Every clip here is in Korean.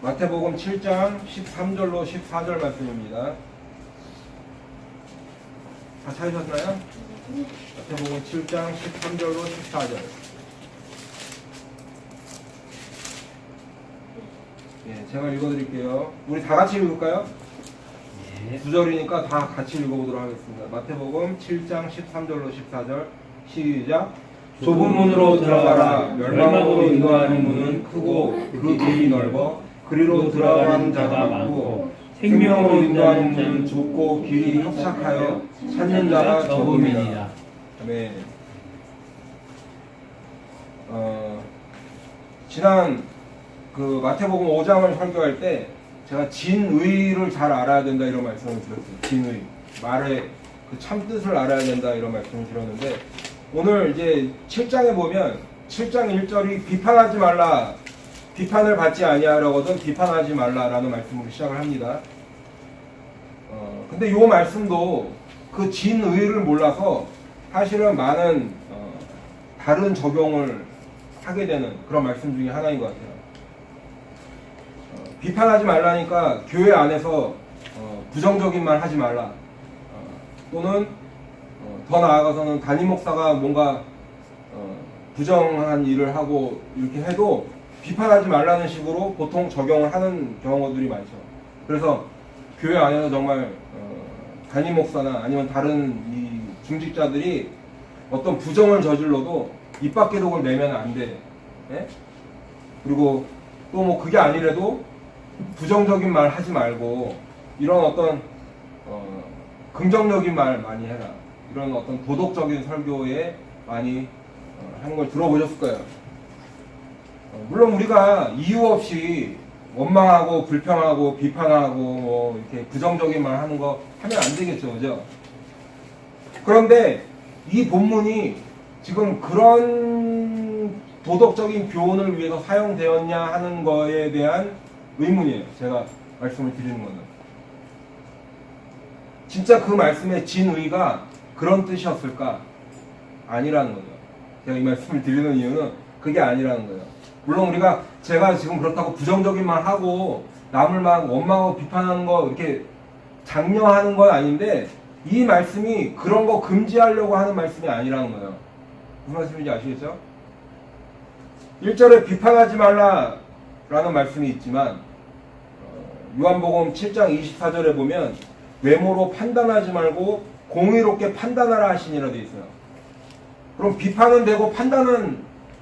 마태복음 7장 13절로 14절 말씀입니다. 다 찾으셨나요? 마태복음 7장 13절로 14절. 예, 제가 읽어드릴게요. 우리 다 같이 읽을까요? 예. 9절이니까 다 같이 읽어보도록 하겠습니다. 마태복음 7장 13절로 14절. 시작. 좁은 문으로 들어가라. 멸망으로 인도하는 문은 크고 그 길이 넓어 그리로 들어가는 자가 많고 생명으로 인도하는 문은 좁고 길이 협착하여 찾는 자가 적음이니라. 네. 지난 그 마태복음 5장을 설교할 때 제가 진의를 잘 알아야 된다 이런 말씀을 드렸어요. 진의. 말의 그 참뜻을 알아야 된다 이런 말씀을 드렸는데 오늘 이제 7장에 보면 7장 1절이 비판하지 말라. 비판을 받지 아니하려거든 비판하지 말라라는 말씀으로 시작을 합니다. 근데 이 말씀도 그 진의를 몰라서 사실은 많은 다른 적용을 하게 되는 그런 말씀 중에 하나인 것 같아요. 비판하지 말라니까 교회 안에서 부정적인 말 하지 말라. 또는 더 나아가서는 담임 목사가 뭔가 부정한 일을 하고 이렇게 해도 비판하지 말라는 식으로 보통 적용을 하는 경우들이 많죠. 그래서 교회 안에서 정말 담임 목사나 아니면 다른 이 중직자들이 어떤 부정을 저질러도 입 밖의 독을 내면 안 돼. 예? 그리고 또 뭐 그게 아니래도 부정적인 말 하지 말고 이런 어떤 긍정적인 말 많이 해라. 이런 어떤 도덕적인 설교에 많이 하는 걸 들어보셨을 거예요. 물론 우리가 이유 없이 원망하고 불평하고 비판하고 뭐 이렇게 부정적인 말 하는 거 하면 안 되겠죠, 그죠? 그런데 이 본문이 지금 그런 도덕적인 교훈을 위해서 사용되었냐 하는 거에 대한 의문이에요. 제가 말씀을 드리는 거는. 진짜 그 말씀의 진의가 그런 뜻이었을까? 아니라는 거죠. 제가 이 말씀을 드리는 이유는 그게 아니라는 거예요. 물론 제가 지금 그렇다고 부정적인 말 하고 남을 막 원망하고 비판하는 거 이렇게 장려하는 건 아닌데 이 말씀이 그런 거 금지하려고 하는 말씀이 아니라는 거예요. 무슨 말씀인지 아시겠죠? 1절에 비판하지 말라라는 말씀이 있지만 요한복음 7장 24절에 보면 외모로 판단하지 말고 공의롭게 판단하라 하시니라 되어 있어요. 그럼 비판은 되고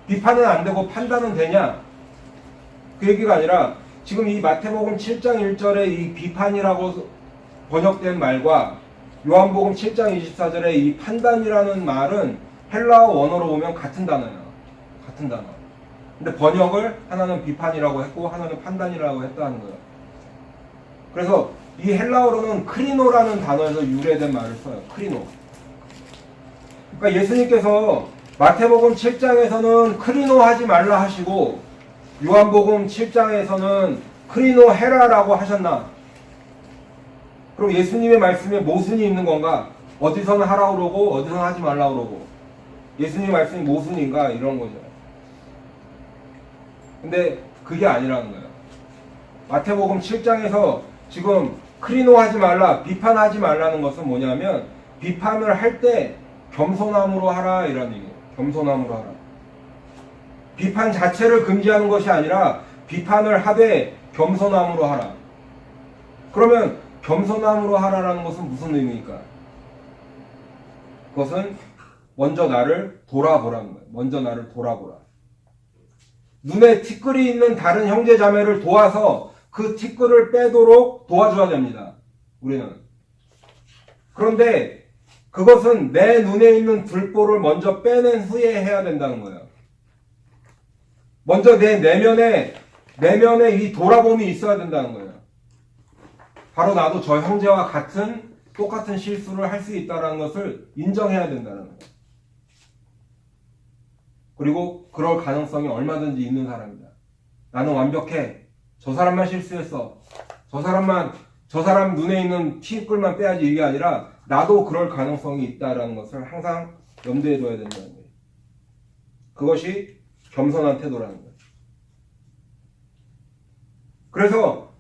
비판은 안 되고 판단은 되냐? 그 얘기가 아니라 지금 이 마태복음 7장 1절에 이 비판이라고 번역된 말과 요한복음 7장 24절에 이 판단이라는 말은 헬라어 원어로 보면 같은 단어예요. 같은 단어. 근데 번역을 하나는 비판이라고 했고 하나는 판단이라고 했다는 거예요. 그래서 이 헬라어로는 크리노라는 단어에서 유래된 말을 써요. 크리노. 그러니까 예수님께서 마태복음 7장에서는 크리노 하지 말라 하시고 요한복음 7장에서는 크리노 해라라고 하셨나? 그럼 예수님의 말씀에 모순이 있는 건가? 어디서는 하라고 그러고 어디서는 하지 말라고 그러고 예수님 말씀이 모순인가? 이런 거죠. 근데 그게 아니라는 거예요. 마태복음 7장에서 지금 크리노 하지 말라, 비판하지 말라는 것은 뭐냐면 비판을 할 때 겸손함으로 하라 이런 얘기예요. 겸손함으로 하라. 비판 자체를 금지하는 것이 아니라 비판을 하되 겸손함으로 하라. 그러면 겸손함으로 하라라는 것은 무슨 의미입니까? 그것은 먼저 나를 돌아보라는 거예요. 먼저 나를 돌아보라. 눈에 티끌이 있는 다른 형제 자매를 도와서 그 티끌을 빼도록 도와줘야 됩니다. 우리는. 그런데 그것은 내 눈에 있는 불보를 먼저 빼낸 후에 해야 된다는 거예요. 먼저 내 내면에 이 돌아봄이 있어야 된다는 거예요. 바로 나도 저 형제와 똑같은 실수를 할 수 있다는 것을 인정해야 된다는 거예요. 그리고 그럴 가능성이 얼마든지 있는 사람이다. 나는 완벽해. 저 사람만 실수했어. 저 사람 눈에 있는 티끌만 빼야지 이게 아니라 나도 그럴 가능성이 있다는 것을 항상 염두에 둬야 된다는 거예요. 그것이 겸손한 태도라는 거예요. 그래서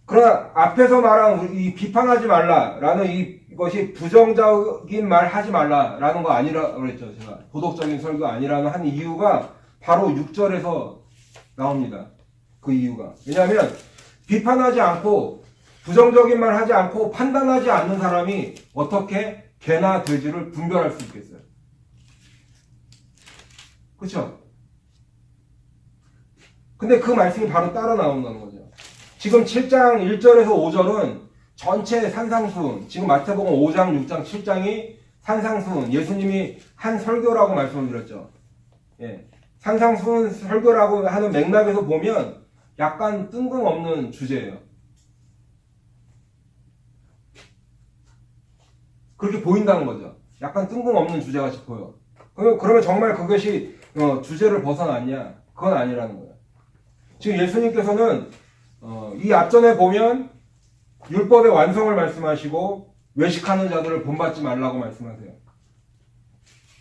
그러나 앞에서 말한 이 비판하지 말라라는 이것이 부정적인 말 하지 말라라는 거 아니라 그랬죠. 제가 도덕적인 설교 아니라는 한 이유가 바로 6절에서 나옵니다. 그 이유가 왜냐하면 비판하지 않고 부정적인 말 하지 않고 판단하지 않는 사람이 어떻게 개나 돼지를 분별할 수 있겠어요? 그렇죠? 근데 그 말씀이 바로 따라 나온다는 거죠. 지금 7장 1절에서 5절은 전체 산상수훈, 지금 마태복음 5장, 6장, 7장이 산상수훈, 예수님이 한 설교라고 말씀을 드렸죠. 예. 산상수훈 설교라고 하는 맥락에서 보면 약간 뜬금없는 주제예요. 그렇게 보인다는 거죠. 약간 뜬금없는 주제같이 보여. 그러면 정말 그것이 주제를 벗어났냐? 그건 아니라는 거예요. 지금 예수님께서는 이 앞전에 보면 율법의 완성을 말씀하시고 외식하는 자들을 본받지 말라고 말씀하세요.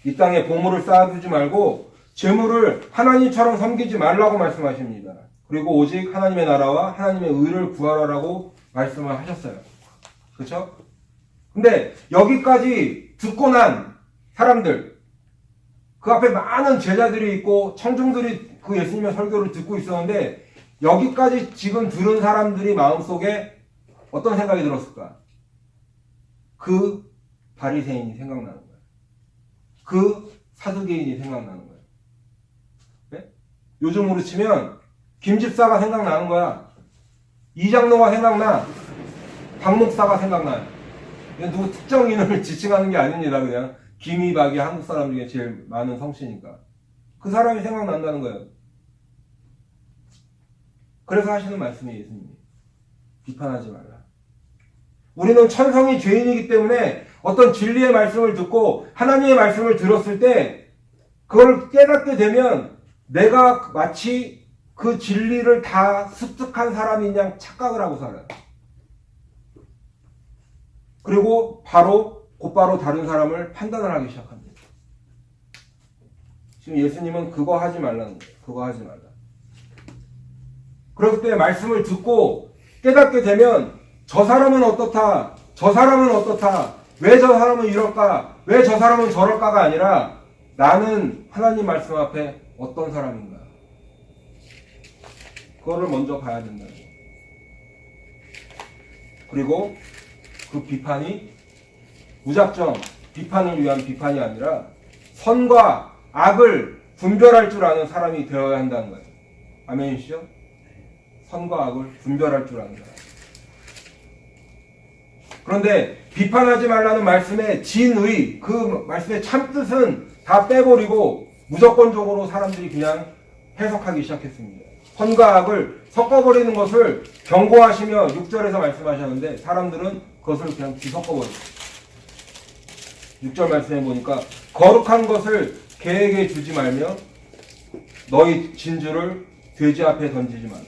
이 땅에 보물을 쌓아두지 말고 재물을 하나님처럼 섬기지 말라고 말씀하십니다. 그리고 오직 하나님의 나라와 하나님의 의를 구하라고 말씀을 하셨어요. 그렇죠? 근데 여기까지 듣고 난 사람들, 그 앞에 많은 제자들이 있고 청중들이 그 예수님의 설교를 듣고 있었는데 여기까지 지금 들은 사람들이 마음속에 어떤 생각이 들었을까? 그 바리새인이 생각나는 거예요. 그 사두개인이 생각나는 거예요. 네? 요즘으로 치면 김집사가 생각나는 거야. 이장로가 생각나. 박목사가 생각나요. 누구 특정 인물을 지칭하는 게 아닙니다. 그냥 김이박이 한국 사람 중에 제일 많은 성씨니까. 그 사람이 생각난다는 거예요. 그래서 하시는 말씀이 예수님이 비판하지 말라. 우리는 천성이 죄인이기 때문에 어떤 진리의 말씀을 듣고 하나님의 말씀을 들었을 때 그걸 깨닫게 되면 내가 마치 그 진리를 다 습득한 사람인 양 착각을 하고 살아요. 그리고 곧바로 다른 사람을 판단을 하기 시작합니다. 지금 예수님은 그거 하지 말라는 거예요. 그거 하지 말라. 그럴 때 말씀을 듣고 깨닫게 되면 저 사람은 어떻다, 저 사람은 어떻다, 왜 저 사람은 이럴까, 왜 저 사람은 저럴까가 아니라 나는 하나님 말씀 앞에 어떤 사람인가. 그거를 먼저 봐야 된다는 거예요. 그리고 그 비판이 무작정 비판을 위한 비판이 아니라 선과 악을 분별할 줄 아는 사람이 되어야 한다는 거예요. 아멘이시죠? 선과 악을 분별할 줄 아는 사람. 그런데 비판하지 말라는 말씀의 진의, 그 말씀의 참뜻은 다 빼버리고 무조건적으로 사람들이 그냥 해석하기 시작했습니다. 선과 악을 섞어버리는 것을 경고하시며 6절에서 말씀하셨는데 사람들은 그것을 그냥 뒤섞어버렸어요. 6절 말씀해 보니까 거룩한 것을 개에게 주지 말며 너희 진주를 돼지 앞에 던지지 말라.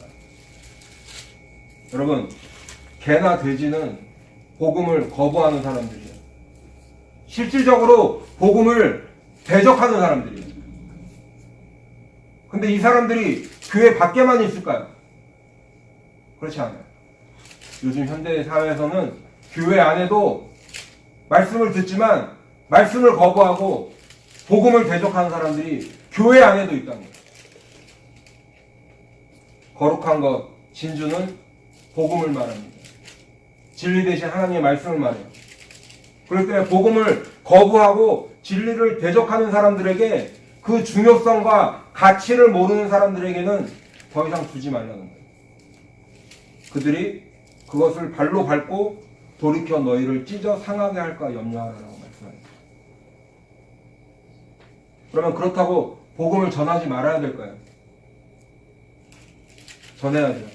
여러분, 개나 돼지는 복음을 거부하는 사람들이에요. 실질적으로 복음을 대적하는 사람들이에요. 근데 이 사람들이 교회 밖에만 있을까요? 그렇지 않아요. 요즘 현대 사회에서는 교회 안에도 말씀을 듣지만 말씀을 거부하고 복음을 대적하는 사람들이 교회 안에도 있다는 거예요. 거룩한 것, 진주는 복음을 말합니다. 진리 대신 하나님의 말씀을 말해요. 그렇기 때문에 복음을 거부하고 진리를 대적하는 사람들에게 그 중요성과 가치를 모르는 사람들에게는 더 이상 주지 말라는 거예요. 그들이 그것을 발로 밟고 돌이켜 너희를 찢어 상하게 할까 염려하라고 말씀합니다. 그러면 그렇다고 복음을 전하지 말아야 될까요? 전해야죠.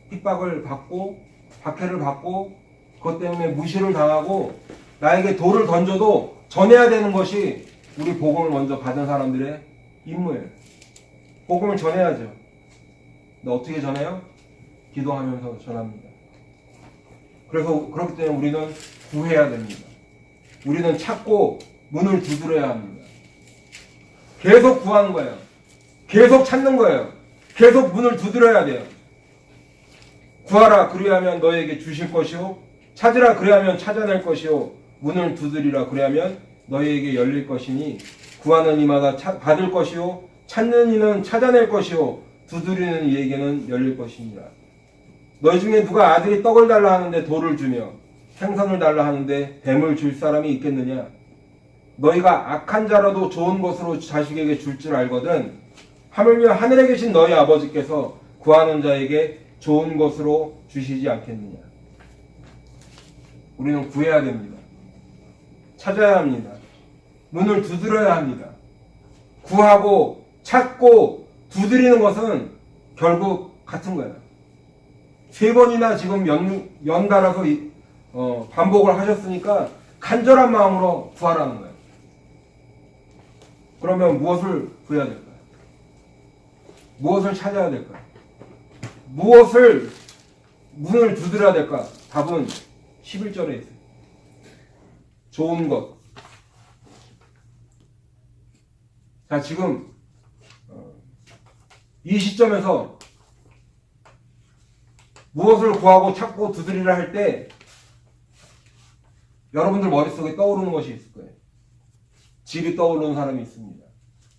핍박을 받고 박해를 받고 그것 때문에 무시를 당하고 나에게 돌을 던져도 전해야 되는 것이 우리 복음을 먼저 받은 사람들의 임무예요. 복음을 전해야죠. 근데 어떻게 전해요? 기도하면서 전합니다. 그래서 그렇기 때문에 우리는 구해야 됩니다. 우리는 찾고 문을 두드려야 합니다. 계속 구하는 거예요. 계속 찾는 거예요. 계속 문을 두드려야 돼요. 구하라 그리하면 너에게 주실 것이요 찾으라 그리하면 찾아낼 것이요 문을 두드리라 그리하면 너희에게 열릴 것이니 구하는 이마다 받을 것이요 찾는 이는 찾아낼 것이요 두드리는 이에게는 열릴 것이니라. 너희 중에 누가 아들이 떡을 달라 하는데 돌을 주며 생선을 달라 하는데 뱀을 줄 사람이 있겠느냐? 너희가 악한 자라도 좋은 것으로 자식에게 줄 줄 알거든 하물며 하늘에 계신 너희 아버지께서 구하는 자에게 좋은 것으로 주시지 않겠느냐. 우리는 구해야 됩니다. 찾아야 합니다. 문을 두드려야 합니다. 구하고 찾고 두드리는 것은 결국 같은 거예요. 3번이나 지금 연달아서 반복을 하셨으니까 간절한 마음으로 구하라는 거예요. 그러면 무엇을 구해야 될까요? 무엇을 찾아야 될까요? 무엇을 문을 두드려야 될까? 답은 11절에 있어요. 좋은 것. 자, 지금 이 시점에서 무엇을 구하고 찾고 두드리라 할 때 여러분들 머릿속에 떠오르는 것이 있을 거예요. 집이 떠오르는 사람이 있습니다.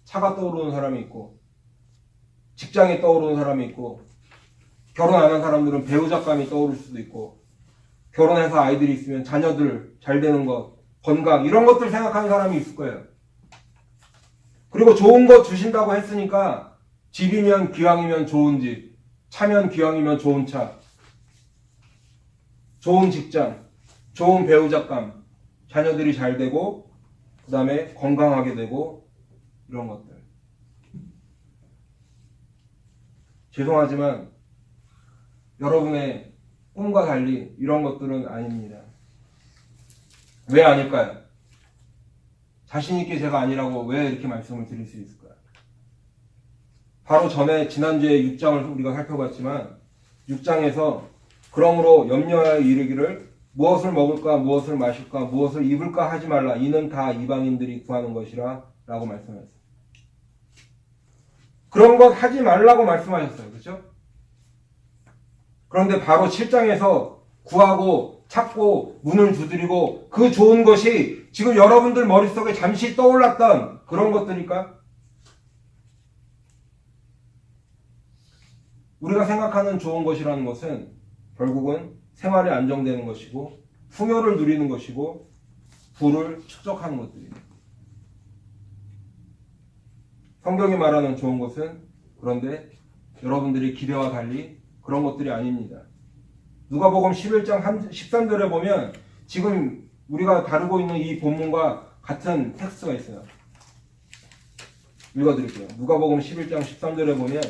차가 떠오르는 사람이 있고 직장이 떠오르는 사람이 있고 결혼 안 한 사람들은 배우자감이 떠오를 수도 있고 결혼해서 아이들이 있으면 자녀들 잘 되는 것, 건강 이런 것들 생각하는 사람이 있을 거예요. 그리고 좋은 것 주신다고 했으니까 집이면 기왕이면 좋은 집, 차면 기왕이면 좋은 차, 좋은 직장, 좋은 배우자감, 자녀들이 잘 되고 그 다음에 건강하게 되고 이런 것들. 죄송하지만 여러분의 꿈과 달리 이런 것들은 아닙니다. 왜 아닐까요? 자신있게 제가 아니라고 왜 이렇게 말씀을 드릴 수 있을까요? 바로 전에 지난주에 6장을 우리가 살펴봤지만 6장에서 그러므로 염려하여 이르기를 무엇을 먹을까 무엇을 마실까 무엇을 입을까 하지 말라 이는 다 이방인들이 구하는 것이라 라고 말씀하셨어요. 그런 것 하지 말라고 말씀하셨어요. 그렇죠? 그런데 바로 7장에서 구하고 찾고 문을 두드리고 그 좋은 것이 지금 여러분들 머릿속에 잠시 떠올랐던 그런 것들일까? 우리가 생각하는 좋은 것이라는 것은 결국은 생활이 안정되는 것이고 풍요를 누리는 것이고 부를 축적하는 것들입니다. 성경이 말하는 좋은 것은 그런데 여러분들이 기대와 달리 그런 것들이 아닙니다. 누가복음 11장 13절에 보면 지금 우리가 다루고 있는 이 본문과 같은 텍스트가 있어요. 읽어드릴게요. 누가복음 11장 13절에 보면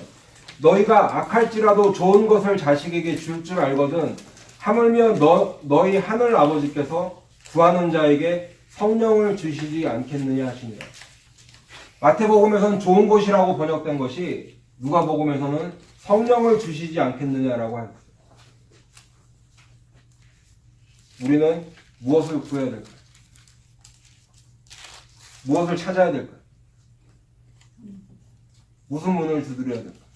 너희가 악할지라도 좋은 것을 자식에게 줄 줄 알거든 하물며 너희 하늘 아버지께서 구하는 자에게 성령을 주시지 않겠느냐 하시니라. 마태복음에서는 좋은 것이라고 번역된 것이 누가복음에서는 성령을 주시지 않겠느냐라고 하였어요. 우리는 무엇을 구해야 될까요? 무엇을 찾아야 될까요? 무슨 문을 두드려야 될까요?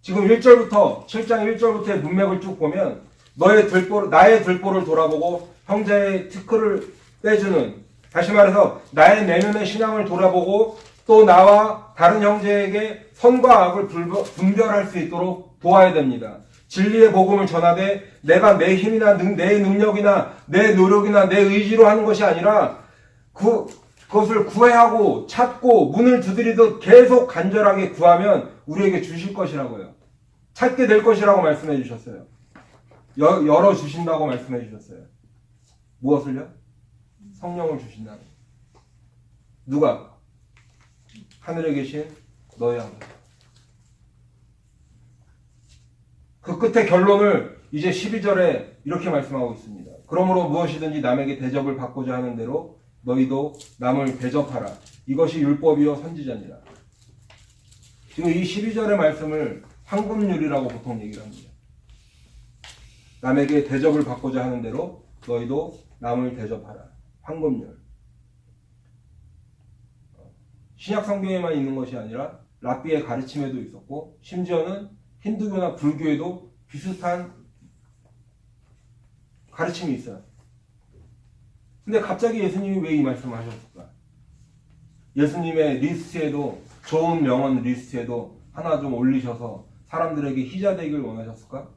지금 1절부터 7장 1절부터의 문맥을 쭉 보면 나의 들보를 돌아보고 형제의 티끌을 빼주는, 다시 말해서 나의 내면의 신앙을 돌아보고 또 나와 다른 형제에게 선과 악을 분별할 수 있도록 도와야 됩니다. 진리의 복음을 전하되 내가 내 힘이나 내 능력이나 내 노력이나 내 의지로 하는 것이 아니라 그것을 구해하고 찾고 문을 두드리듯 계속 간절하게 구하면 우리에게 주실 것이라고요. 찾게 될 것이라고 말씀해 주셨어요. 열어주신다고 말씀해 주셨어요. 무엇을요? 성령을 주신다는 거예요. 누가? 하늘에 계신 너희 아버지. 그 끝에 결론을 이제 12절에 이렇게 말씀하고 있습니다. 그러므로 무엇이든지 남에게 대접을 받고자 하는 대로 너희도 남을 대접하라. 이것이 율법이요 선지자니라. 지금 이 12절의 말씀을 황금률이라고 보통 얘기를 합니다. 남에게 대접을 받고자 하는 대로 너희도 남을 대접하라. 황금률. 신약 성경에만 있는 것이 아니라 랍비의 가르침에도 있었고 심지어는 힌두교나 불교에도 비슷한 가르침이 있어요. 근데 갑자기 예수님이 왜 이 말씀을 하셨을까? 예수님의 리스트에도, 좋은 명언 리스트에도 하나 좀 올리셔서 사람들에게 희자되길 원하셨을까?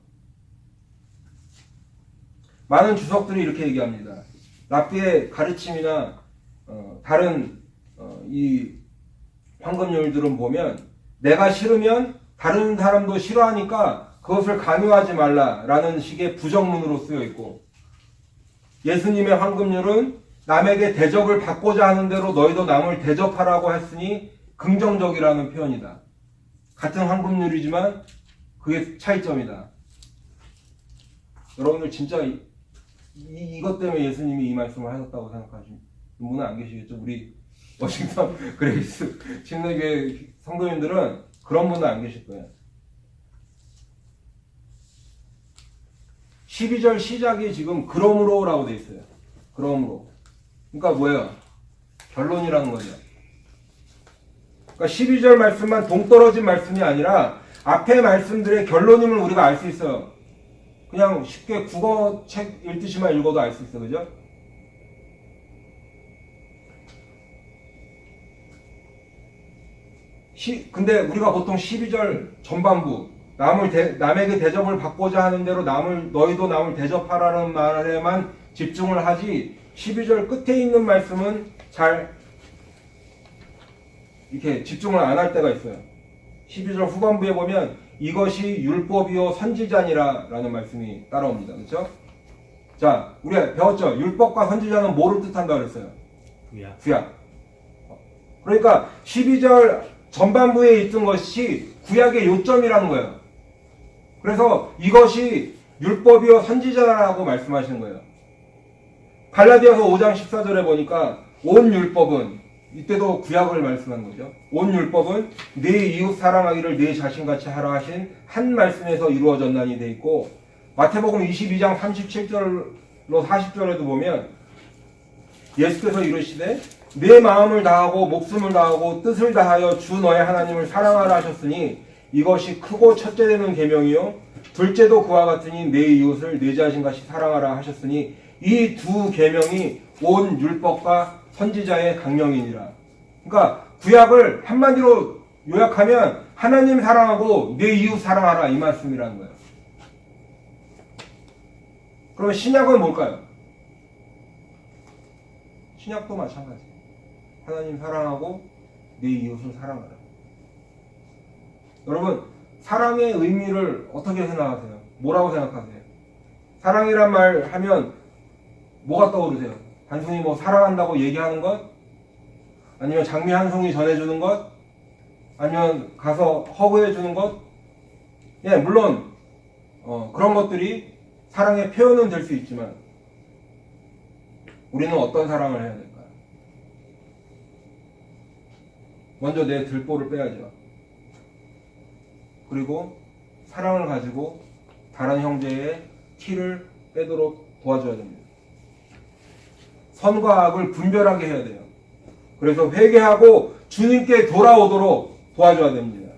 많은 주석들이 이렇게 얘기합니다. 랍비의 가르침이나 다른 이 황금률들은 보면 내가 싫으면 다른 사람도 싫어하니까 그것을 강요하지 말라라는 식의 부정문으로 쓰여 있고, 예수님의 황금률은 남에게 대접을 받고자 하는 대로 너희도 남을 대접하라고 했으니 긍정적이라는 표현이다. 같은 황금률이지만 그게 차이점이다. 여러분들 진짜 이것 때문에 예수님이 이 말씀을 하셨다고 생각하시는 분은 안 계시겠죠? 우리 워싱턴 그레이스 침례교회 성도님들은 그런 분은 안 계실 거예요. 12절 시작이 지금 그러므로라고 돼 있어요. 그러므로. 그러니까 뭐예요? 결론이라는 거죠. 그러니까 12절 말씀만 동떨어진 말씀이 아니라 앞에 말씀들의 결론임을 우리가 알 수 있어요. 그냥 쉽게 국어 책 읽듯이만 읽어도 알 수 있어요. 그죠? 근데 우리가 보통 12절 전반부 남에게 대접을 받고자 하는 대로 너희도 남을 대접하라는 말에만 집중을 하지 12절 끝에 있는 말씀은 잘 이렇게 집중을 안 할 때가 있어요. 12절 후반부에 보면 이것이 율법이요 선지자니라 라는 말씀이 따라옵니다. 그렇죠? 자, 우리가 배웠죠? 율법과 선지자는 뭐를 뜻한다 그랬어요? 구약. 그러니까 12절 전반부에 있던 것이 구약의 요점이라는 거예요. 그래서 이것이 율법이요 선지자라고 말씀하시는 거예요. 갈라디아서 5장 14절에 보니까 온 율법은, 이때도 구약을 말씀하는 거죠. 온 율법은 네 이웃 사랑하기를 네 자신같이 하라 하신 한 말씀에서 이루어졌나니 돼 있고, 마태복음 22장 37절로 40절에도 보면 예수께서 이르시되 내 마음을 다하고 목숨을 다하고 뜻을 다하여 주 너의 하나님을 사랑하라 하셨으니 이것이 크고 첫째 되는 계명이요 둘째도 그와 같으니 내 이웃을 내 자신같이 사랑하라 하셨으니 이 두 계명이 온 율법과 선지자의 강령이니라. 그러니까 구약을 한마디로 요약하면 하나님 사랑하고 내 이웃 사랑하라 이 말씀이라는 거예요. 그러면 신약은 뭘까요? 신약도 마찬가지. 하나님 사랑하고 내 이웃을 사랑하라. 여러분, 사랑의 의미를 어떻게 생각하세요? 뭐라고 생각하세요? 사랑이란 말 하면 뭐가 떠오르세요? 단순히 뭐 사랑한다고 얘기하는 것? 아니면 장미 한 송이 전해주는 것? 아니면 가서 허그해주는 것? 예, 물론 그런 것들이 사랑의 표현은 될 수 있지만 우리는 어떤 사랑을 해야 될까요? 먼저 내 들보를 빼야죠. 그리고 사랑을 가지고 다른 형제의 티를 빼도록 도와줘야 됩니다. 선과 악을 분별하게 해야 돼요. 그래서 회개하고 주님께 돌아오도록 도와줘야 됩니다.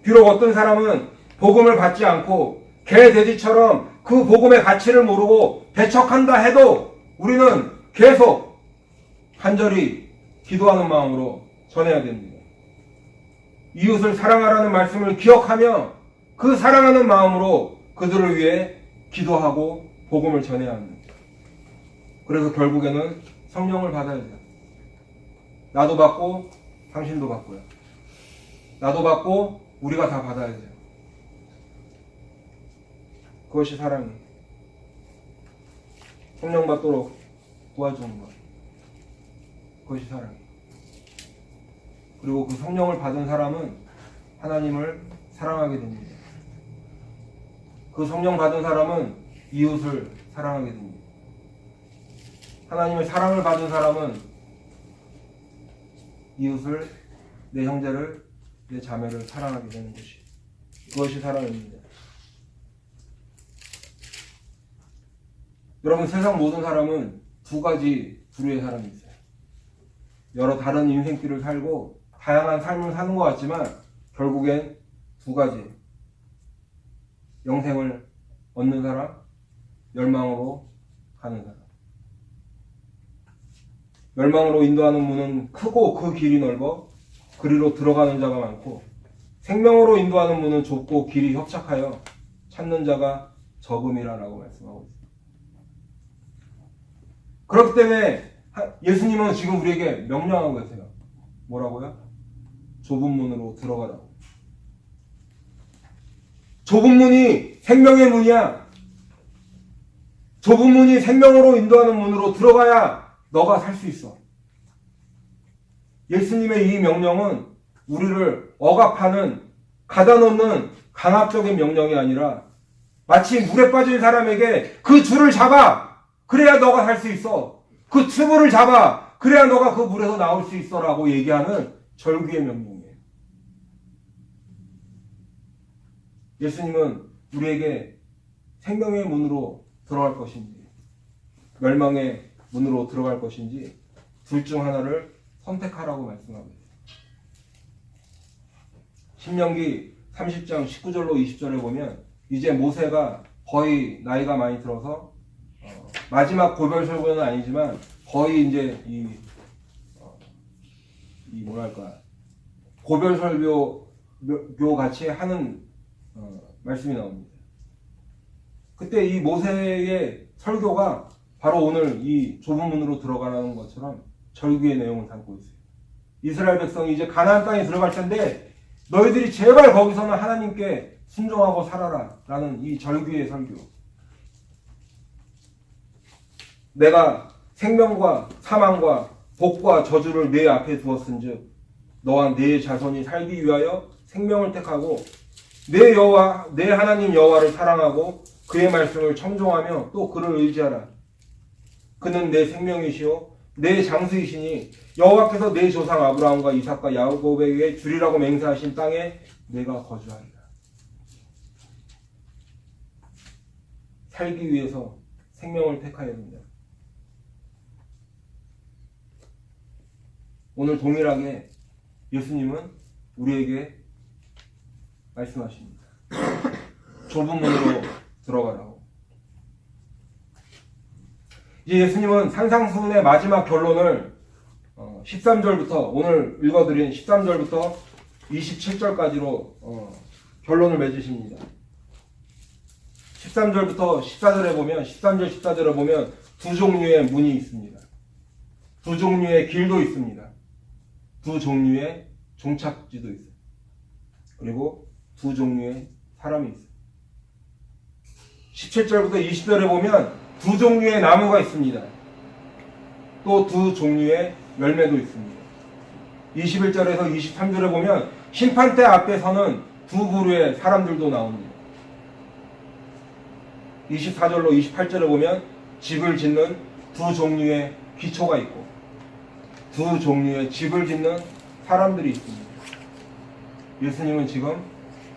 비록 어떤 사람은 복음을 받지 않고 개 돼지처럼 그 복음의 가치를 모르고 배척한다 해도 우리는 계속 간절히 기도하는 마음으로 전해야 됩니다. 이웃을 사랑하라는 말씀을 기억하며 그 사랑하는 마음으로 그들을 위해 기도하고 복음을 전해야 합니다. 그래서 결국에는 성령을 받아야 돼요. 나도 받고 당신도 받고요. 나도 받고 우리가 다 받아야 돼요. 그것이 사랑이에요. 성령 받도록 도와주는 것. 그것이 사랑이에요. 그리고 그 성령을 받은 사람은 하나님을 사랑하게 됩니다. 그 성령 받은 사람은 이웃을 사랑하게 됩니다. 하나님의 사랑을 받은 사람은 이웃을, 내 형제를, 내 자매를 사랑하게 되는 것이, 그것이 사랑입니다. 여러분, 세상 모든 사람은 두 가지 부류의 사람이 있어요. 여러 다른 인생길을 살고 다양한 삶을 사는 것 같지만 결국엔 두 가지. 영생을 얻는 사람, 멸망으로 가는 사람. 멸망으로 인도하는 문은 크고 그 길이 넓어 그리로 들어가는 자가 많고, 생명으로 인도하는 문은 좁고 길이 협착하여 찾는 자가 적음이라고 말씀하고 있습니다. 그렇기 때문에 예수님은 지금 우리에게 명령하고 계세요. 뭐라고요? 좁은 문으로 들어가라고. 좁은 문이 생명의 문이야. 좁은 문이 생명으로 인도하는 문으로 들어가야 너가 살 수 있어. 예수님의 이 명령은 우리를 억압하는, 가다놓는 강압적인 명령이 아니라 마치 물에 빠진 사람에게 그 줄을 잡아! 그래야 너가 살 수 있어. 그 튜브를 잡아! 그래야 너가 그 물에서 나올 수 있어 라고 얘기하는 절규의 명령이에요. 예수님은 우리에게 생명의 문으로 들어갈 것인지 멸망의 문으로 들어갈 것인지 둘 중 하나를 선택하라고 말씀하고 있어요. 신명기 30장 19절로 20절에 보면 이제 모세가 거의 나이가 많이 들어서 마지막 고별 설교는 아니지만 거의 이제 이 뭐랄까 고별 설교 같이 하는 말씀이 나옵니다. 그때 이 모세의 설교가 바로 오늘 이 좁은 문으로 들어가라는 것처럼 절규의 내용을 담고 있어요. 이스라엘 백성이 이제 가나안 땅에 들어갈 텐데 너희들이 제발 거기서는 하나님께 순종하고 살아라 라는 이 절규의 설교. 내가 생명과 사망과 복과 저주를 네 앞에 두었은즉 너와 네 자손이 살기 위하여 생명을 택하고 내 여호와 내 하나님 여호와를 사랑하고 그의 말씀을 청종하며 또 그를 의지하라. 그는 내 생명이시요 내 장수이시니 여호와께서 내 조상 아브라함과 이삭과 야곱에게 주리라고 맹세하신 땅에 내가 거주하리라. 살기 위해서 생명을 택하여야 된다. 오늘 동일하게 예수님은 우리에게 말씀하십니다. 좁은 문으로 들어가라고. 이제 예수님은 산상수훈의 마지막 결론을 13절부터 오늘 읽어드린 13절부터 27절까지로 결론을 맺으십니다. 13절부터 14절에 보면 13절 14절에 보면 두 종류의 문이 있습니다. 두 종류의 길도 있습니다. 두 종류의 종착지도 있어요. 그리고 두 종류의 사람이 있어요. 17절부터 20절에 보면 두 종류의 나무가 있습니다. 또 두 종류의 열매도 있습니다. 21절에서 23절에 보면 심판대 앞에 서는 두 부류의 사람들도 나옵니다. 24절로 28절에 보면 집을 짓는 두 종류의 기초가 있고 두 종류의 집을 짓는 사람들이 있습니다. 예수님은 지금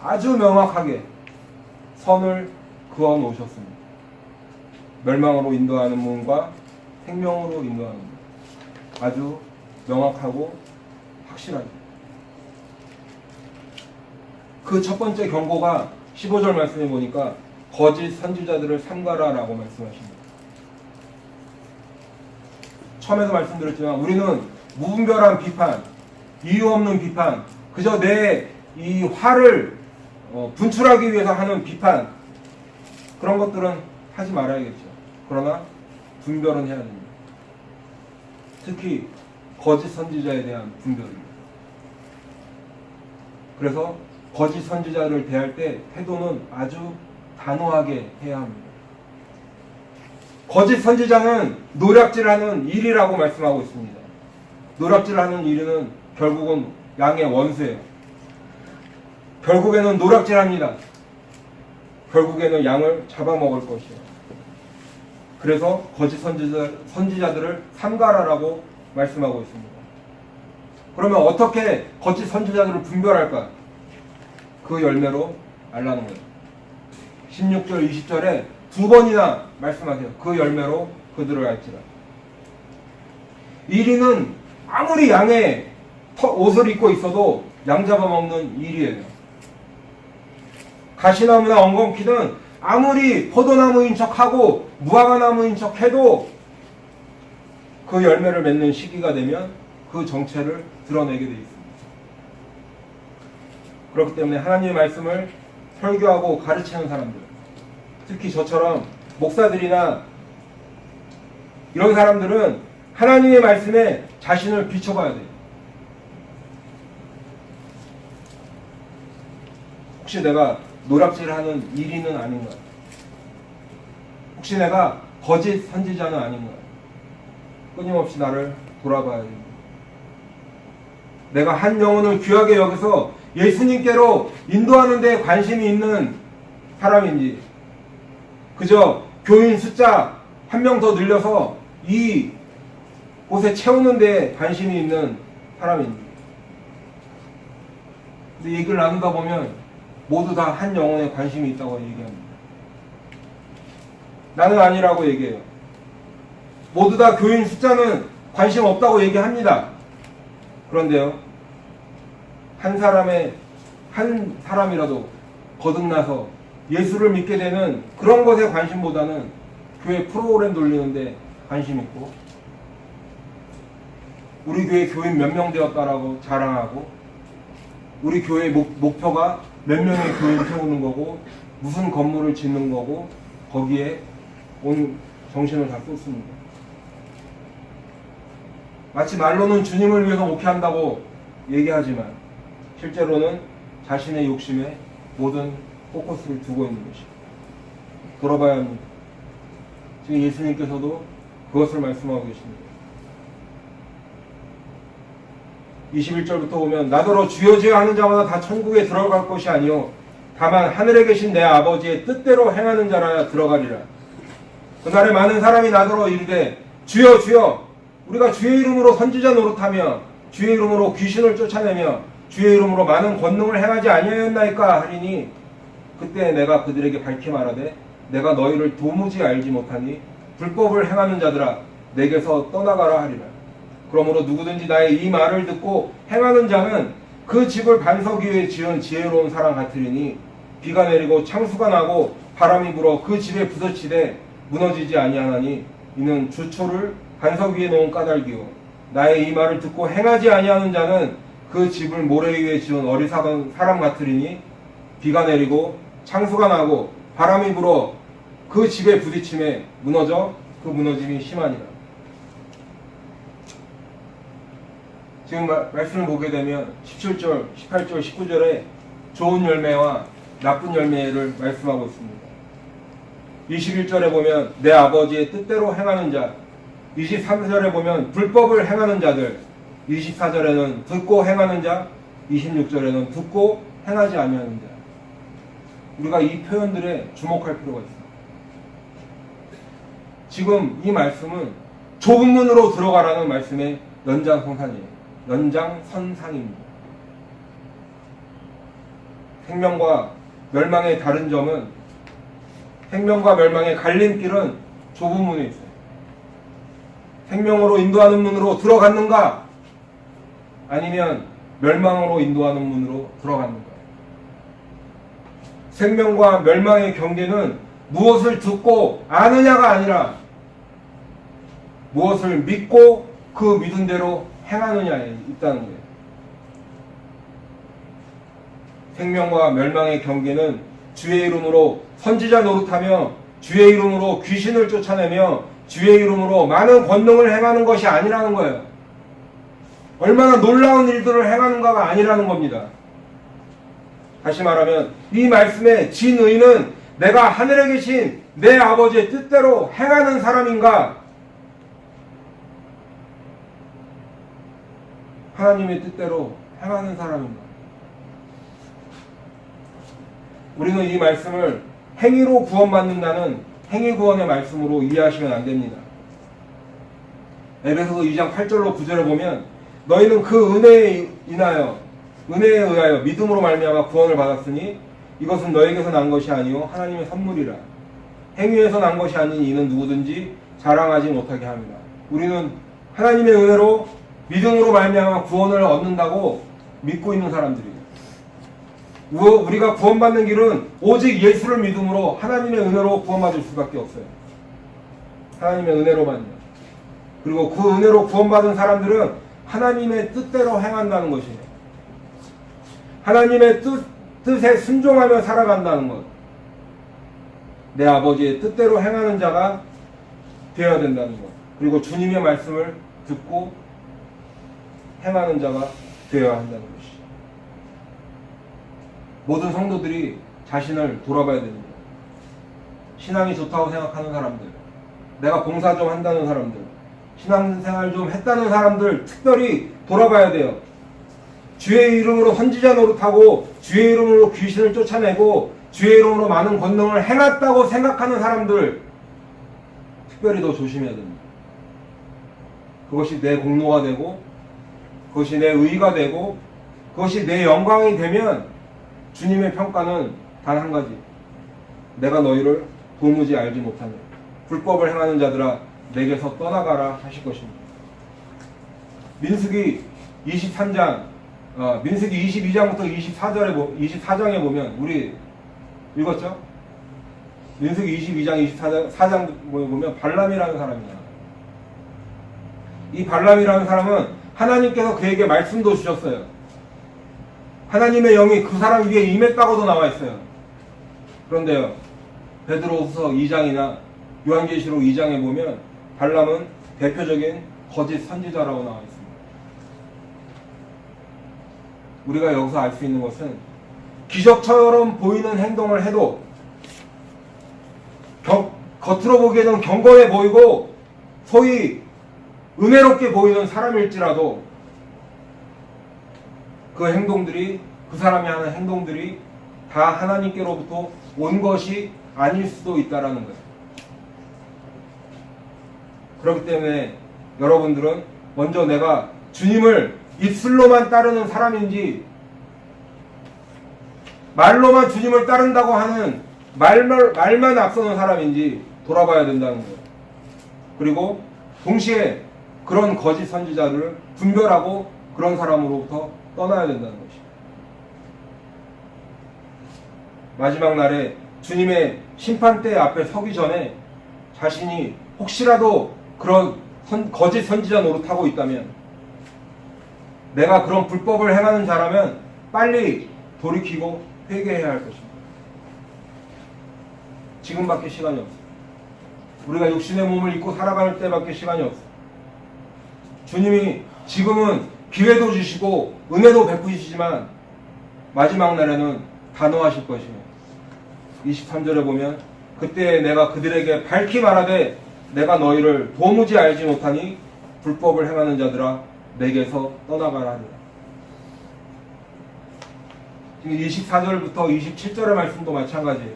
아주 명확하게 선을 그어 놓으셨습니다. 멸망으로 인도하는 문과 생명으로 인도하는 문. 아주 명확하고 확실하게. 그 첫 번째 경고가 15절 말씀에 보니까 거짓 선지자들을 삼가라라고 말씀하십니다. 처음에도 말씀드렸지만 우리는 무분별한 비판, 이유 없는 비판, 그저 내 이 화를 분출하기 위해서 하는 비판, 그런 것들은 하지 말아야겠죠. 그러나 분별은 해야 됩니다. 특히 거짓 선지자에 대한 분별입니다. 그래서 거짓 선지자를 대할 때 태도는 아주 단호하게 해야 합니다. 거짓 선지자는 노략질하는 일이라고 말씀하고 있습니다. 노략질하는 일은 결국은 양의 원수예요. 결국에는 노략질합니다. 결국에는 양을 잡아먹을 것이에요. 그래서 거짓 선지자들을 삼가라라고 말씀하고 있습니다. 그러면 어떻게 거짓 선지자들을 분별할까? 그 열매로 알라는 거예요. 16절 20절에 두 번이나 말씀하세요. 그 열매로 그들을 알지라. 1위는 아무리 양의 옷을 입고 있어도 양 잡아먹는 일이에요. 가시나무나 엉겅퀴는 아무리 포도나무인 척하고 무화과나무인 척해도 그 열매를 맺는 시기가 되면 그 정체를 드러내게 돼 있습니다. 그렇기 때문에 하나님의 말씀을 설교하고 가르치는 사람들, 특히 저처럼 목사들이나 이런 사람들은 하나님의 말씀에 자신을 비춰봐야 돼요. 혹시 내가 노략질하는 일인은 아닌가? 혹시 내가 거짓 선지자는 아닌가? 끊임없이 나를 돌아봐야 됩니다. 내가 한 영혼을 귀하게 여기서 예수님께로 인도하는 데 관심이 있는 사람인지, 그저 교인 숫자 한 명 더 늘려서 이 곳에 채우는 데 관심이 있는 사람인지. 근데 얘기를 나누다 보면 모두 다 한 영혼에 관심이 있다고 얘기합니다. 나는 아니라고 얘기해요. 모두 다 교인 숫자는 관심 없다고 얘기합니다. 그런데요, 한 사람이라도 거듭나서 예수를 믿게 되는 그런 것에 관심보다는 교회 프로그램 돌리는데 관심 있고, 우리 교회 교인 몇 명 되었다라고 자랑하고, 우리 교회 목표가 몇 명의 교인 세우는 거고, 무슨 건물을 짓는 거고, 거기에 온 정신을 다 쏟습니다. 마치 말로는 주님을 위해서 목회한다고 얘기하지만 실제로는 자신의 욕심에 모든 포커스를 두고 있는 것이죠. 돌아봐야 합니다. 지금 예수님께서도 그것을 말씀하고 계십니다. 21절부터 보면 나더러 주여 주여 하는 자마다 다 천국에 들어갈 것이 아니요 다만 하늘에 계신 내 아버지의 뜻대로 행하는 자라야 들어가리라. 그날에 많은 사람이 나더러 이르되 주여 주여 우리가 주의 이름으로 선지자 노릇하며 주의 이름으로 귀신을 쫓아내며 주의 이름으로 많은 권능을 행하지 아니하였나이까 하리니 그때 내가 그들에게 밝히 말하되 내가 너희를 도무지 알지 못하니 불법을 행하는 자들아 내게서 떠나가라 하리라. 그러므로 누구든지 나의 이 말을 듣고 행하는 자는 그 집을 반석 위에 지은 지혜로운 사람 같으리니 비가 내리고 창수가 나고 바람이 불어 그 집에 부서치되 무너지지 아니하나니 이는 주초를 반석 위에 놓은 까닭이요 나의 이 말을 듣고 행하지 아니하는 자는 그 집을 모래 위에 지은 어리석은 사람 같으리니 비가 내리고 창수가 나고 바람이 불어 그 집에 부딪힘에 무너져 그 무너짐이 심하니라. 지금 말씀을 보게 되면 17절, 18절, 19절에 좋은 열매와 나쁜 열매를 말씀하고 있습니다. 21절에 보면 내 아버지의 뜻대로 행하는 자, 23절에 보면 불법을 행하는 자들, 24절에는 듣고 행하는 자, 26절에는 듣고 행하지 아니하는 자. 우리가 이 표현들에 주목할 필요가 있습니다. 지금 이 말씀은 좁은 문으로 들어가라는 말씀의 연장선상이에요. 연장선상입니다. 생명과 멸망의 다른 점은 생명과 멸망의 갈림길은 좁은 문에 있어요. 생명으로 인도하는 문으로 들어갔는가? 아니면 멸망으로 인도하는 문으로 들어갔는가? 생명과 멸망의 경계는 무엇을 듣고 아느냐가 아니라 무엇을 믿고 그 믿은 대로 행하느냐에 있다는 거예요. 생명과 멸망의 경계는 주의 이름으로 선지자 노릇하며 주의 이름으로 귀신을 쫓아내며 주의 이름으로 많은 권능을 행하는 것이 아니라는 거예요. 얼마나 놀라운 일들을 행하는가가 아니라는 겁니다. 다시 말하면 이 말씀의 진의는 내가 하늘에 계신 내 아버지의 뜻대로 행하는 사람인가, 하나님의 뜻대로 행하는 사람인가. 우리는 이 말씀을 행위로 구원받는다는 행위 구원의 말씀으로 이해하시면 안 됩니다. 에베소서 2장 8절로 9절에 보면 너희는 그 은혜에 의하여 믿음으로 말미암아 구원을 받았으니 이것은 너에게서 난 것이 아니요 하나님의 선물이라. 행위에서 난 것이 아닌 이는 누구든지 자랑하지 못하게 합니다. 우리는 하나님의 은혜로 믿음으로 말미암아 구원을 얻는다고 믿고 있는 사람들이에요. 우리가 구원받는 길은 오직 예수를 믿음으로 하나님의 은혜로 구원받을 수밖에 없어요. 하나님의 은혜로만요. 그리고 그 은혜로 구원받은 사람들은 하나님의 뜻대로 행한다는 것이에요. 하나님의 뜻에 순종하며 살아간다는 것. 내 아버지의 뜻대로 행하는 자가 되어야 된다는 것. 그리고 주님의 말씀을 듣고 행하는 자가 되어야 한다는 것이죠. 모든 성도들이 자신을 돌아봐야 됩니다. 신앙이 좋다고 생각하는 사람들, 내가 봉사 좀 한다는 사람들, 신앙생활 좀 했다는 사람들 특별히 돌아봐야 돼요. 주의 이름으로 선지자 노릇하고 주의 이름으로 귀신을 쫓아내고 주의 이름으로 많은 권능을 행했다고 생각하는 사람들 특별히 더 조심해야 됩니다. 그것이 내 공로가 되고 그것이 내 의의가 되고 그것이 내 영광이 되면 주님의 평가는 단 한 가지. 내가 너희를 도무지 알지 못하네. 불법을 행하는 자들아 내게서 떠나가라 하실 것입니다. 민수기 23장 민수기 22장부터 24장에 보면 우리 읽었죠? 민수기 22장 24장 보면 발람이라는 사람이 나와요. 이 발람이라는 사람은 하나님께서 그에게 말씀도 주셨어요. 하나님의 영이 그 사람 위에 임했다고도 나와 있어요. 그런데요, 베드로후서 2장이나 요한계시록 2장에 보면 발람은 대표적인 거짓 선지자라고 나와 있습니다. 우리가 여기서 알 수 있는 것은 기적처럼 보이는 행동을 해도 겉으로 보기에는 경건해 보이고 소위 은혜롭게 보이는 사람일지라도 그 행동들이, 그 사람이 하는 행동들이 다 하나님께로부터 온 것이 아닐 수도 있다라는 거예요. 그렇기 때문에 여러분들은 먼저 내가 주님을 입술로만 따르는 사람인지 말로만 주님을 따른다고 하는 말만 앞서는 사람인지 돌아봐야 된다는 거예요. 그리고 동시에 그런 거짓 선지자들을 분별하고 그런 사람으로부터 떠나야 된다는 것입니다. 마지막 날에 주님의 심판대 앞에 서기 전에 자신이 혹시라도 그런 거짓 선지자 노릇하고 있다면, 내가 그런 불법을 행하는 자라면 빨리 돌이키고 회개해야 할 것입니다. 지금밖에 시간이 없어요. 우리가 육신의 몸을 입고 살아갈 때밖에 시간이 없어요. 주님이 지금은 기회도 주시고 은혜도 베푸시지만 마지막 날에는 단호하실 것이에요. 23절에 보면 그때 내가 그들에게 밝히 말하되 내가 너희를 도무지 알지 못하니 불법을 행하는 자들아 내게서 떠나가라 하리라. 지금 24절부터 27절의 말씀도 마찬가지예요.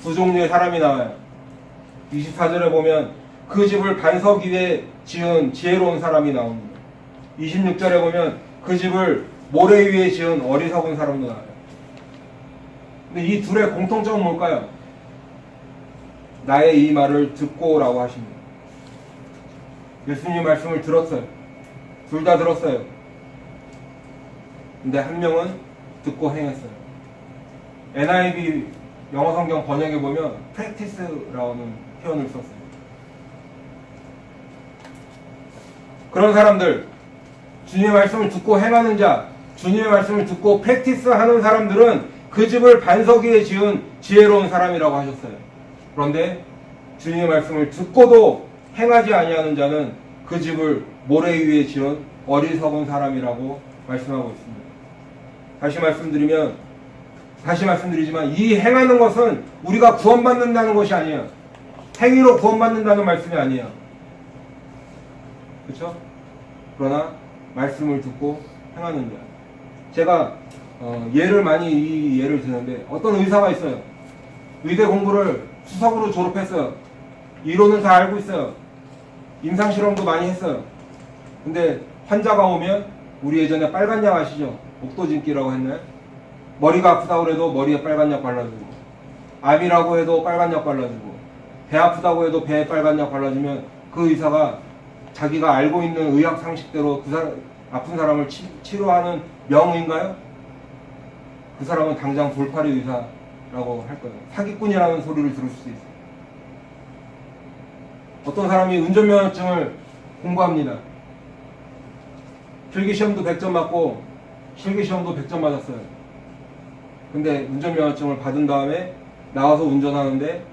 두 종류의 사람이 나와요. 24절에 보면 그 집을 반석 위에 지은 지혜로운 사람이 나옵니다. 26절에 보면 그 집을 모래 위에 지은 어리석은 사람도 나와요. 근데 이 둘의 공통점은 뭘까요? 나의 이 말을 듣고 라고 하십니다. 예수님 말씀을 들었어요. 둘 다 들었어요. 근데 한 명은 듣고 행했어요. NIV 영어 성경 번역에 보면 practice라는 표현을 썼어요. 그런 사람들, 주님의 말씀을 듣고 행하는 자, 주님의 말씀을 듣고 practice 하는 사람들은 그 집을 반석 위에 지은 지혜로운 사람이라고 하셨어요. 그런데 주님의 말씀을 듣고도 행하지 아니하는 자는 그 집을 모래 위에 지은 어리석은 사람이라고 말씀하고 있습니다. 다시 말씀드리지만 이 행하는 것은 우리가 구원받는다는 것이 아니에요. 행위로 구원받는다는 말씀이 아니에요. 그렇죠? 그러나 말씀을 듣고 행하는 자. 제가 이 예를 드는데 어떤 의사가 있어요. 의대 공부를 수석으로 졸업했어요. 이론은 다 알고 있어요. 임상실험도 많이 했어요. 근데 환자가 오면 우리 예전에 빨간 약 아시죠? 목도진기라고 했나요? 머리가 아프다고 해도 머리에 빨간 약 발라주고, 암이라고 해도 빨간 약 발라주고, 배 아프다고 해도 배에 빨간 약 발라주면 그 의사가 자기가 알고 있는 의학 상식대로 아픈 사람을 치료하는 명의인가요? 그 사람은 당장 돌팔이 의사라고 할 거예요. 사기꾼이라는 소리를 들을 수도 있어요. 어떤 사람이 운전면허증을 공부합니다. 필기시험도 100점 맞고 실기시험도 100점 맞았어요. 근데 운전면허증을 받은 다음에 나와서 운전하는데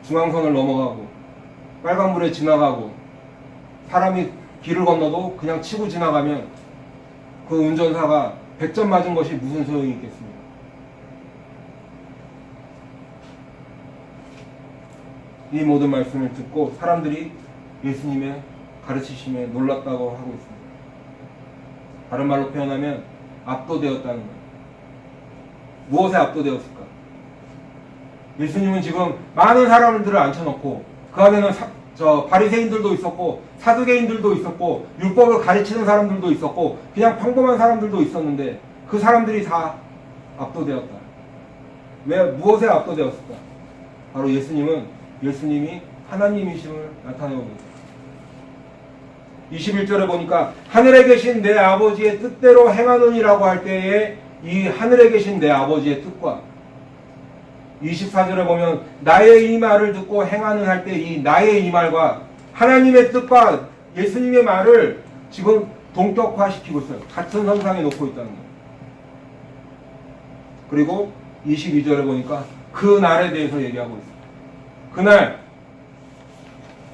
중앙선을 넘어가고 빨간불에 지나가고 사람이 길을 건너도 그냥 치고 지나가면 그 운전사가 100점 맞은 것이 무슨 소용이 있겠습니까? 이 모든 말씀을 듣고 사람들이 예수님의 가르치심에 놀랐다고 하고 있습니다. 다른 말로 표현하면 압도되었다는 거예요. 무엇에 압도되었을까? 예수님은 지금 많은 사람들을 앉혀놓고 그 안에는 바리새인들도 있었고 사두개인들도 있었고 율법을 가르치는 사람들도 있었고 그냥 평범한 사람들도 있었는데 그 사람들이 다 압도되었다. 왜 무엇에 압도되었을까? 바로 예수님이 하나님이심을 나타내고 있습니다. 21절에 보니까 하늘에 계신 내 아버지의 뜻대로 행하느니라고 할 때에 이 하늘에 계신 내 아버지의 뜻과 24절에 보면 나의 이 말을 듣고 행하는 할 때 이 나의 이 말과 하나님의 뜻과 예수님의 말을 지금 동격화시키고 있어요. 같은 선상에 놓고 있다는 거예요. 그리고 22절에 보니까 그 날에 대해서 얘기하고 있어요. 그날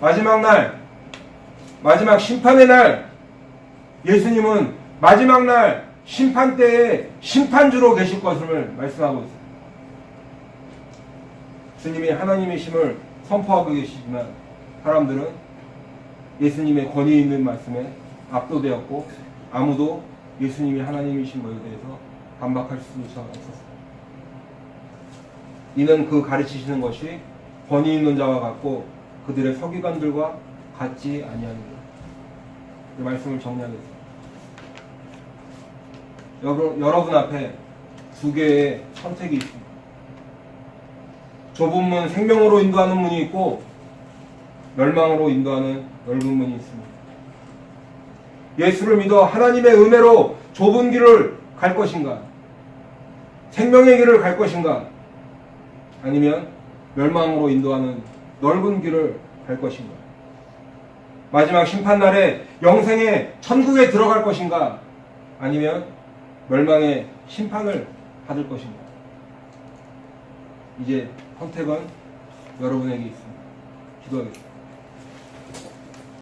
마지막 날 마지막 심판의 날 예수님은 마지막 날 심판 때에 심판주로 계실 것을 말씀하고 있어요. 주님이 하나님이심을 선포하고 계시지만 사람들은 예수님의 권위 있는 말씀에 압도되었고 아무도 예수님이 하나님이신 것에 대해서 반박할 수조차 없었어요. 이는 그 가르치시는 것이 권위 있는 자와 같고 그들의 서기관들과 같지 아니하니라. 이 말씀을 정리하겠습니다. 여러분 앞에 두 개의 선택이 있습니다. 좁은 문, 생명으로 인도하는 문이 있고 멸망으로 인도하는 넓은 문이 있습니다. 예수를 믿어 하나님의 은혜로 좁은 길을 갈 것인가? 생명의 길을 갈 것인가? 아니면 멸망으로 인도하는 넓은 길을 갈 것인가? 마지막 심판날에 영생의 천국에 들어갈 것인가? 아니면 멸망의 심판을 받을 것인가? 이제 선택은 여러분에게 있습니다. 기도하겠습니다.